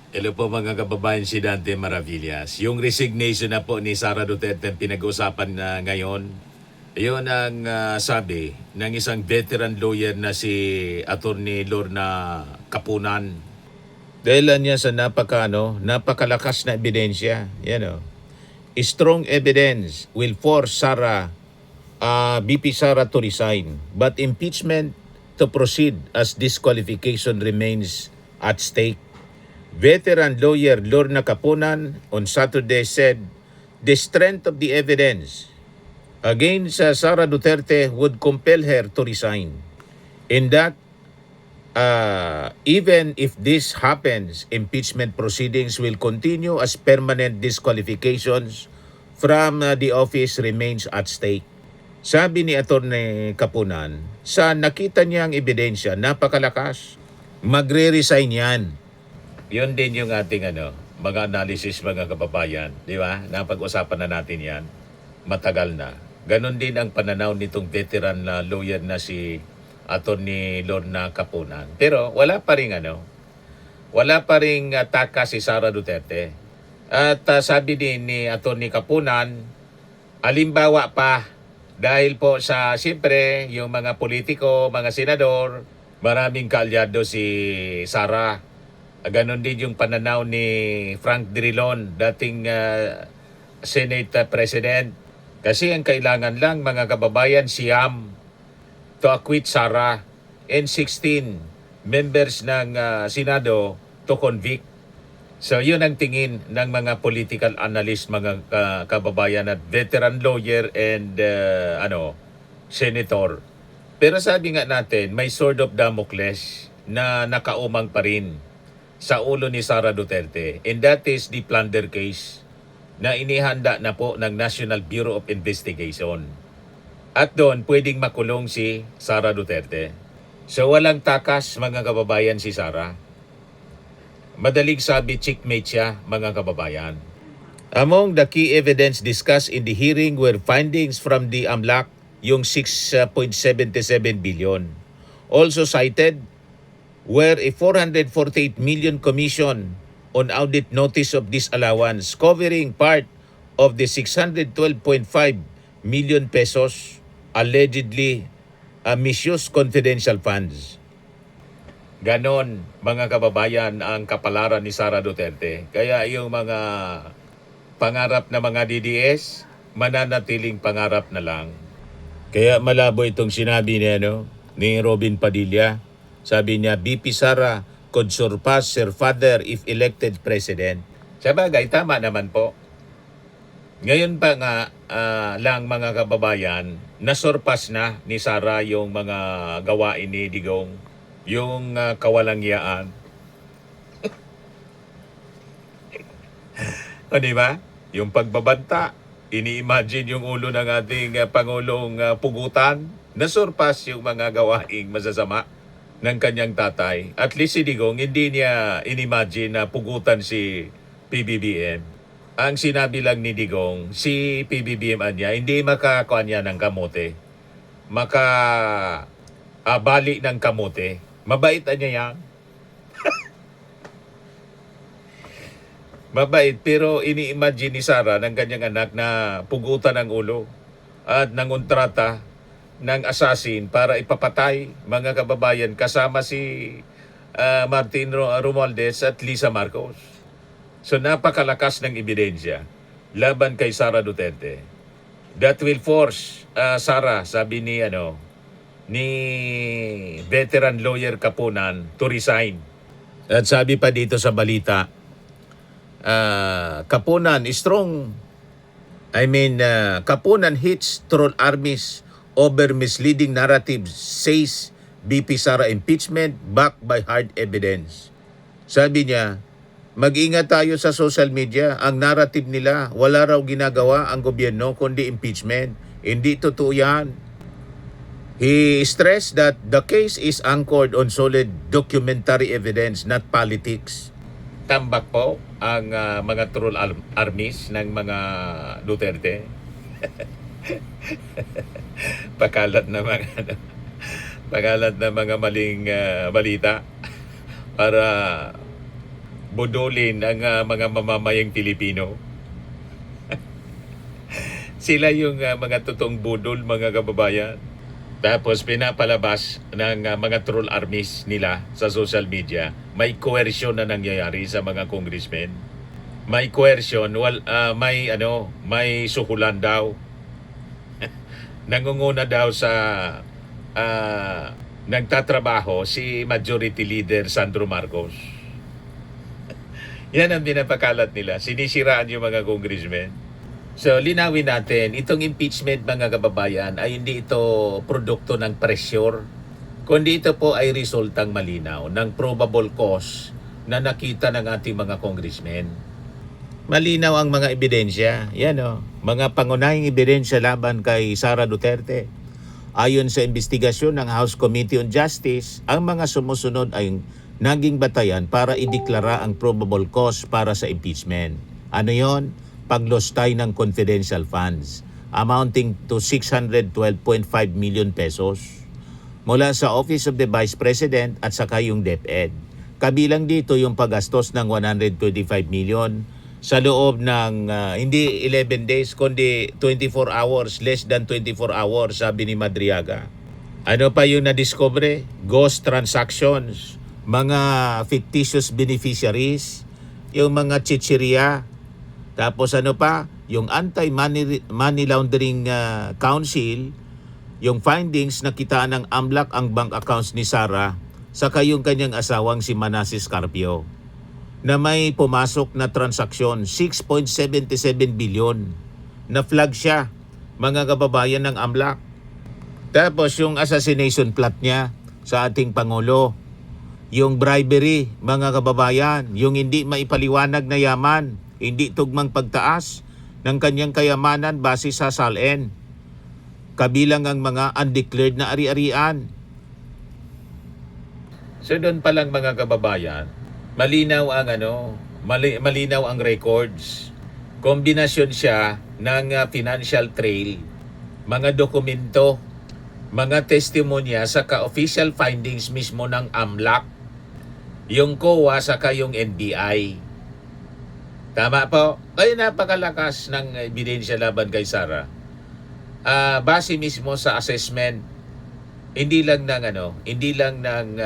Hello po mga kababayan, si Dante Maravillas. Yung resignation na po ni Sara Duterte ang pinag-usapan na ngayon, yun ang sabi ng isang veteran lawyer na si Attorney Lorna Kapunan. Dahil niya sa napakalakas na ebidensya. Strong evidence will force VP Sara to resign, but impeachment to proceed as disqualification remains at stake. Veteran lawyer Lorna Kapunan on Saturday said the strength of the evidence against Sara Duterte would compel her to resign. In that, even if this happens, impeachment proceedings will continue as permanent disqualifications from the office remains at stake. Sabi ni Atty. Kapunan, sa nakita niyang ebidensya, napakalakas, magre-resign yan. Yun din yung ating mga analysis mga kababayan, di ba? Napag-usapan na natin yan, matagal na. Ganon din ang pananaw nitong veteran na lawyer na si Atty. Lorna Kapunan. Pero wala pa ring taka si Sara Duterte. At sabi din ni Atty. Kapunan, alimbawa pa dahil po sa siyempre yung mga politiko, mga senador, maraming kaalyado si Sara. Ganon din yung pananaw ni Frank Drilon, dating Senate President. Kasi ang kailangan lang mga kababayan siyam to acquit Sara and 16 members ng Senado to convict. So yun ang tingin ng mga political analyst, mga kababayan at veteran lawyer and senator. Pero sabi nga natin, may sword of Damocles na nakaumang pa rin sa ulo ni Sara Duterte, and that is the plunder case na inihanda na po ng National Bureau of Investigation. At doon pwedeng makulong si Sara Duterte. So walang takas mga kababayan si Sara. Madaling sabi, checkmate siya mga kababayan. Among the key evidence discussed in the hearing were findings from the AMLAC, yung 6.77 billion. Also cited were a 448 million commission on audit notice of disallowance covering part of the 612.5 million pesos allegedly misuse confidential funds. Ganon mga kababayan ang kapalaran ni Sara Duterte. Kaya yung mga pangarap na mga DDS, mananatiling pangarap na lang. Kaya malabo itong sinabi ni Robin Padilla. Sabi niya, VP Sara could surpass her father if elected president. Sabagay, tama naman po. Ngayon pa nga lang mga kababayan, nasurpass na ni Sara yung mga gawain ni Digong, yung kawalangyaan. O diba? Yung pagbabanta, ini-imagine yung ulo ng ating Pangulong pugutan, nasurpass yung mga gawaing masasama ng kanyang tatay. At least si Digong, hindi niya inimagine na pugutan si PBBM. Ang sinabi lang ni Digong, si PBBM niya, hindi makakuha niya ng kamote. Bali ng kamote. Mabait niya yan. Mabait, pero ini-imagine ni Sara ng kanyang anak na pugutan ang ulo at nangontrata ng assassin para ipapatay mga kababayan kasama si Martin Romualdez at Lisa Marcos. So napakalakas ng ebidensya laban kay Sara Duterte. That will force Sara, sabi ni veteran lawyer Kapunan, to resign. At sabi pa dito sa balita, Kapunan Kapunan hits troll armies over misleading narratives, says VP Sara impeachment backed by hard evidence. Sabi niya, mag-ingat tayo sa social media. Ang narrative nila, wala raw ginagawa ang gobyerno kundi impeachment. Hindi totoo yan. He stressed that the case is anchored on solid documentary evidence, not politics. Tambak po ang mga troll armies ng mga Duterte. Pakalat na mga maling balita para budulin ang mga mamamayang Pilipino. Sila yung mga totoong budol, mga kababayan. Tapos pinapalabas ng mga troll armies nila sa social media. May coercion na nangyayari sa mga congressmen. May coercion, may suhulan daw. Nangunguna daw sa nagtatrabaho si Majority Leader Sandro Marcos. Yan ang pinapakalat nila. Sinisiraan yung mga congressmen. So, linawin natin, itong impeachment, mga kababayan, ay hindi ito produkto ng pressure, kundi ito po ay resultang malinaw ng probable cause na nakita ng ating mga congressmen. Malinaw ang mga ebidensya. Yan o, mga pangunahing ebidensya laban kay Sara Duterte. Ayon sa investigasyon ng House Committee on Justice, ang mga sumusunod ay naging batayan para ideklara ang probable cause para sa impeachment. Ano yon? Paglostay ng confidential funds amounting to 612.5 million pesos mula sa Office of the Vice President at saka yung DepEd. Kabilang dito yung paggastos ng 125 million sa loob ng hindi 11 days kundi 24 hours, less than 24 hours, sabi ni Madriaga. Ano pa yung nadiscover? Ghost transactions, mga fictitious beneficiaries, yung mga chichirya. Tapos ano pa, yung Anti-Money Laundering Council, yung findings na kitaan ng AMLAC ang bank accounts ni Sara, saka yung kanyang asawang si Manasseh Carpio, na may pumasok na transaksyon, 6.77 billion. Na flag siya, mga kababayan ng AMLAC. Tapos yung assassination plot niya sa ating Pangulo, yung bribery, mga kababayan, yung hindi maipaliwanag na yaman, hindi tugmang pagtaas ng kanyang kayamanan base sa SALN. Kabilang ang mga undeclared na ari-arian. So doon pa lang, mga kababayan, malinaw ang records. Kombinasyon siya ng financial trail, mga dokumento, mga testimonya saka official findings mismo ng AMLAC, yung COA saka yung NBI. Tama po. Kaya napakalakas ng ebidensya laban kay Sara. Base mismo sa assessment, hindi lang ng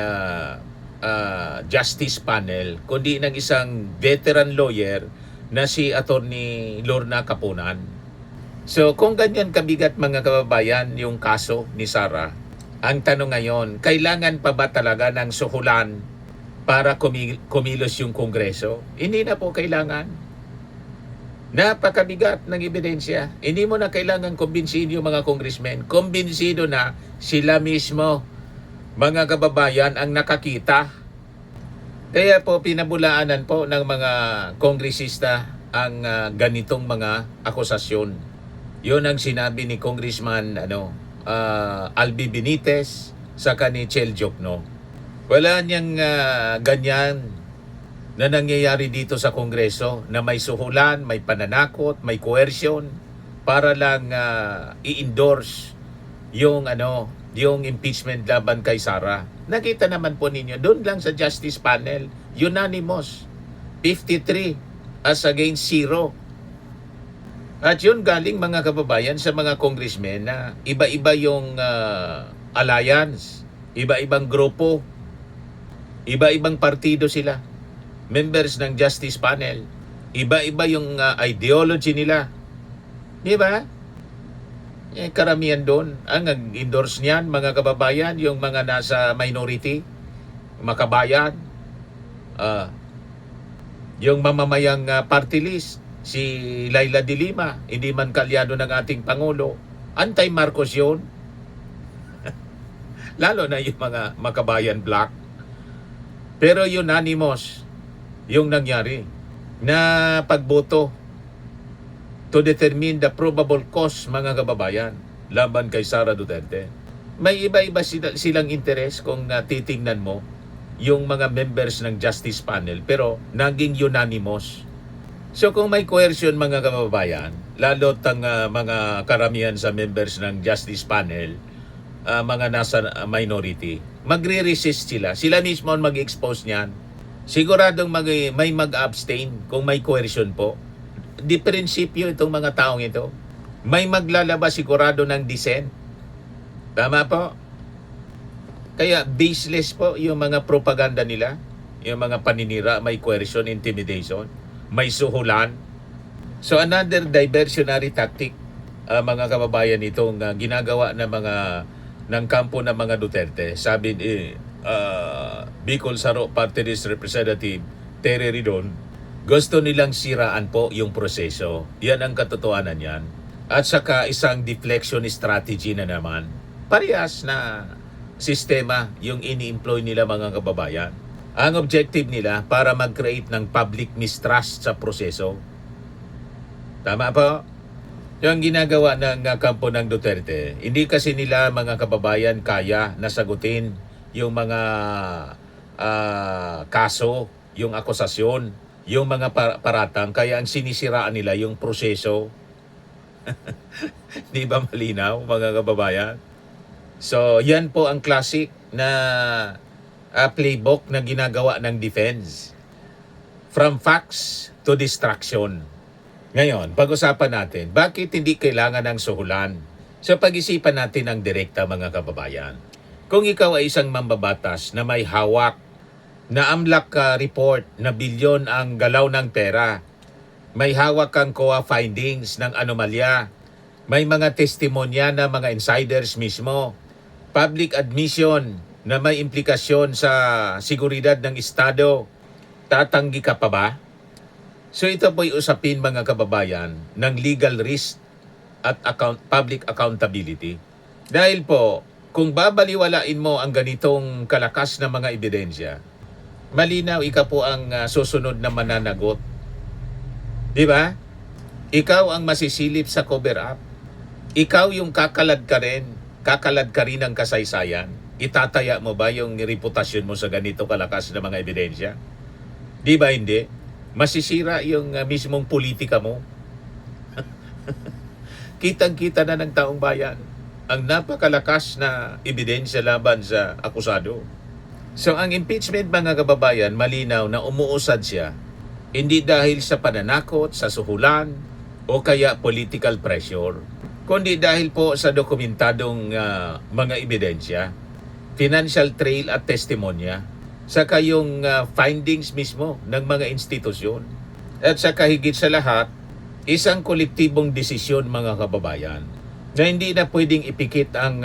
justice panel, kundi ng isang veteran lawyer na si Attorney Lorna Capunan. So kung ganyan kabigat, mga kababayan, yung kaso ni Sara, ang tanong ngayon, kailangan pa ba talaga ng suhulan para kumilos yung Kongreso? Hindi na po kailangan. Napakabigat ng ebidensya. Hindi mo na kailangan kumbinsihin yung mga congressmen. Kumbinsido na sila mismo, mga kababayan, ang nakakita. Kaya po pinabulaanan po ng mga kongresista ang ganitong mga akusasyon. Yun ang sinabi ni Congressman Albi Benitez sa ni Chel Jokno. Wala niyang ganyan na nangyayari dito sa Kongreso, na may suhulan, may pananakot, may coercion para lang i-endorse yung impeachment laban kay Sara. Nakita naman po ninyo doon lang sa Justice Panel, unanimous, 53 as against 0. At yun galing, mga kababayan, sa mga congressmen na iba-iba yung alliance, iba-ibang grupo, iba-ibang partido sila. Members ng Justice Panel, iba-iba yung ideology nila. Di ba? Karamihan doon, ang endorse niyan, mga kababayan, yung mga nasa minority, makabayan, yung mamamayang party list, si Laila de Lima, hindi man kalyado ng ating Pangulo, anti-Marcos yun. Lalo na yung mga makabayan black. Pero unanimous yung nangyari na pagboto to determine the probable cause, mga kababayan, laban kay Sara Duterte. May iba-iba silang interes kung titingnan mo yung mga members ng Justice Panel, pero naging unanimous. So kung may coercion, mga kababayan, lalo tang mga karamihan sa members ng Justice Panel, mga nasa minority, magre-resist sila. Sila mismo ang mag-expose niyan. Siguradong may mag-abstain kung may coercion po. Di prinsipyo itong mga taong ito. May maglalabas sigurado ng dissent. Tama po? Kaya baseless po yung mga propaganda nila. Yung mga paninira, may coercion, intimidation, may suhulan. So another diversionary tactic, mga kababayan, itong ginagawa ng kampo ng mga Duterte. Sabi ni Bicol Saro Party List Representative Terry Ridon, gusto nilang siraan po yung proseso. Yan ang katotohanan yan. At saka isang deflection strategy na naman. Parehas na sistema yung ini-employ nila, mga kababayan. Ang objective nila para mag-create ng public mistrust sa proseso. Tama po? Yung ginagawa ng kampo ng Duterte, hindi kasi nila, mga kababayan, kaya na sagutin yung mga kaso, yung akusasyon, yung mga paratang, kaya ang sinisiraan nila yung proseso. Di ba malinaw, mga kababayan? So, yan po ang classic na playbook na ginagawa ng defense. From facts to distraction. Ngayon, pag-usapan natin, bakit hindi kailangan ng suhulan? So, pag-isipan natin ang direkta, mga kababayan. Kung ikaw ay isang mambabatas na may hawak na AMLAC report na bilyon ang galaw ng pera, may hawak kang COA findings ng anomalya, may mga testimonya na mga insiders mismo, public admission na may implikasyon sa seguridad ng Estado, tatanggi ka pa ba? So ito po'y usapin, mga kababayan, ng legal risk at public accountability. Dahil po, kung babaliwalain mo ang ganitong kalakas na mga ebidensya, malinaw ikaw po ang susunod na mananagot. Di ba? Ikaw ang masisilip sa cover-up. Ikaw yung kakalad ka rin ng kasaysayan. Itataya mo ba yung reputasyon mo sa ganito kalakas na mga ebidensya? Di ba hindi? Masisira yung mismong politika mo. Kitang-kita na ng taong bayan ang napakalakas na ebidensya laban sa akusado. So ang impeachment, mga kababayan, malinaw na umuusad siya hindi dahil sa pananakot, sa suhulan, o kaya political pressure, kundi dahil po sa dokumentadong mga ebidensya, financial trail at testimonya, saka yung findings mismo ng mga institusyon. At saka higit sa lahat, isang kolektibong desisyon, mga kababayan, na hindi na pwedeng ipikit ang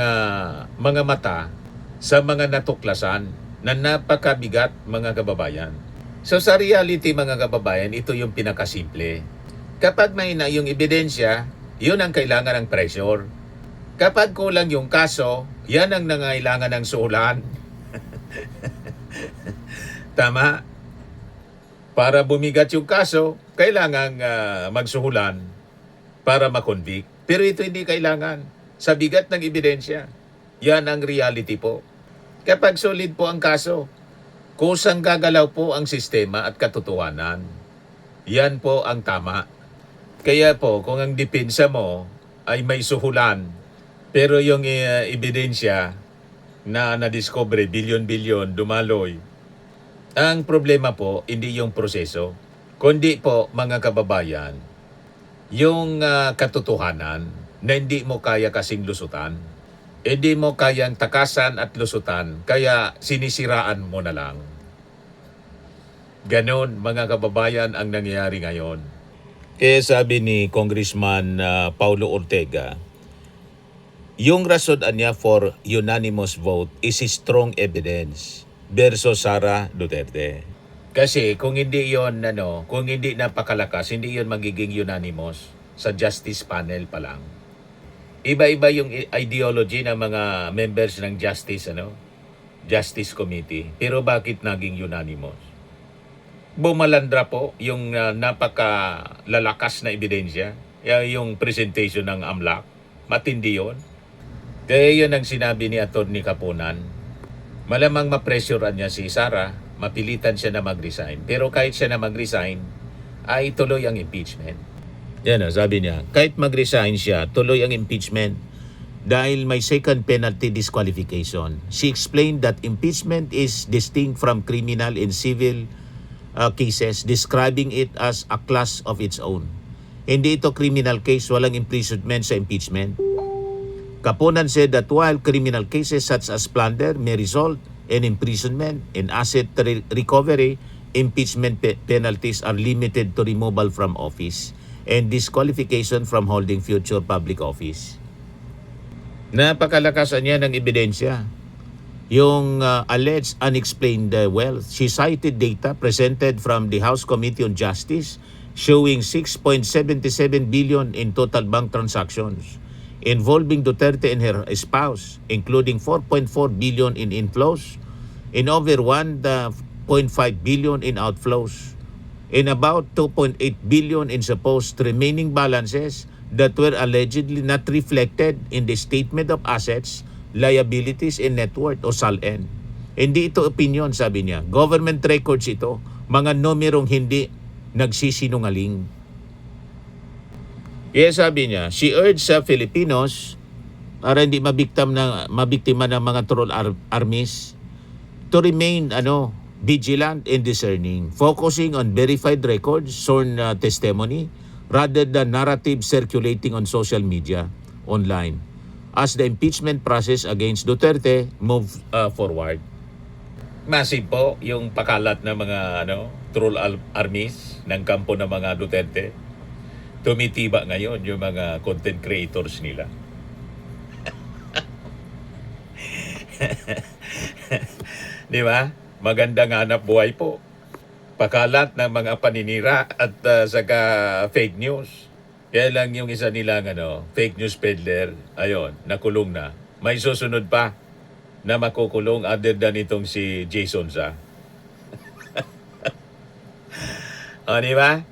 mga mata sa mga natuklasan na napakabigat, mga kababayan. So sa reality, mga kababayan, ito yung pinakasimple. Kapag may na yung ebidensya, yun ang kailangan ng pressure. Kapag kulang yung kaso, yan ang nangailangan ng suhulan. Tama? Para bumigat yung kaso, kailangan magsuhulan para makonvict. Pero ito hindi kailangan. Sa bigat ng ebidensya, yan ang reality po. Kapag solid po ang kaso, kusang gagalaw po ang sistema at katotohanan. Yan po ang tama. Kaya po, kung ang depensa mo ay may suhulan, pero yung ebidensya na nadiscover, bilyon-bilyon, dumaloy, ang problema po, hindi yung proseso, kundi po, mga kababayan, yung katotohanan na hindi mo kaya kasing lusutan. Hindi mo kayang takasan at lusutan, kaya sinisiraan mo na lang. Ganon, mga kababayan, ang nangyayari ngayon. Kaya sabi ni Congressman Paulo Ortega, yung rason niya for unanimous vote is strong evidence versus Sara Duterte. Kasi kung hindi yon kung hindi napakalakas, hindi yon magiging unanimous sa Justice Panel pa lang. Iba-iba yung ideology ng mga members ng Justice Committee. Pero bakit naging unanimous? Bumalandra po yung napakalalakas na ebidensya, yung presentation ng AMLAC. Matindi yun. Kaya yun ang sinabi ni Atty. Kapunan. Malamang mapressurean niya si Sara, mapilitan siya na mag-resign. Pero kahit siya na mag-resign, ay tuloy ang impeachment. Yan sabi niya, kahit mag-resign siya, tuloy ang impeachment dahil may second penalty disqualification. She explained that impeachment is distinct from criminal and civil cases, describing it as a class of its own. Hindi ito criminal case, walang imprisonment sa impeachment. Kapunan said that while criminal cases such as plunder may result in imprisonment and asset recovery, impeachment penalties are limited to removal from office and disqualification from holding future public office. Napakalakasan niya ng ebidensya. Yung alleged unexplained wealth. She cited data presented from the House Committee on Justice showing 6.77 billion in total bank transactions involving Duterte and her spouse, including 4.4 billion in inflows and over 1.5 billion in outflows, and about 2.8 billion in supposed remaining balances that were allegedly not reflected in the Statement of Assets, Liabilities, and Net Worth o SALN. Hindi ito opinion, sabi niya. Government records ito, mga numerong hindi nagsisinungaling. Kaya sabi niya, she urged sa Filipinos para hindi mabiktima ng mga troll armies to remain vigilant and discerning, focusing on verified records, sworn testimony, rather than narrative circulating on social media, online, as the impeachment process against Duterte move forward. Massive po yung pakalat ng mga troll armies ng kampo ng mga Duterte. Tumitiba ngayon yung mga content creators nila. Di ba? Magandang hanap buhay po. Pakalat ng mga paninira at saka fake news. Kaya lang yung isa nilang fake news peddler, ayon, nakulong na. May susunod pa na makukulong other than itong si Jason Sa. O, di ba?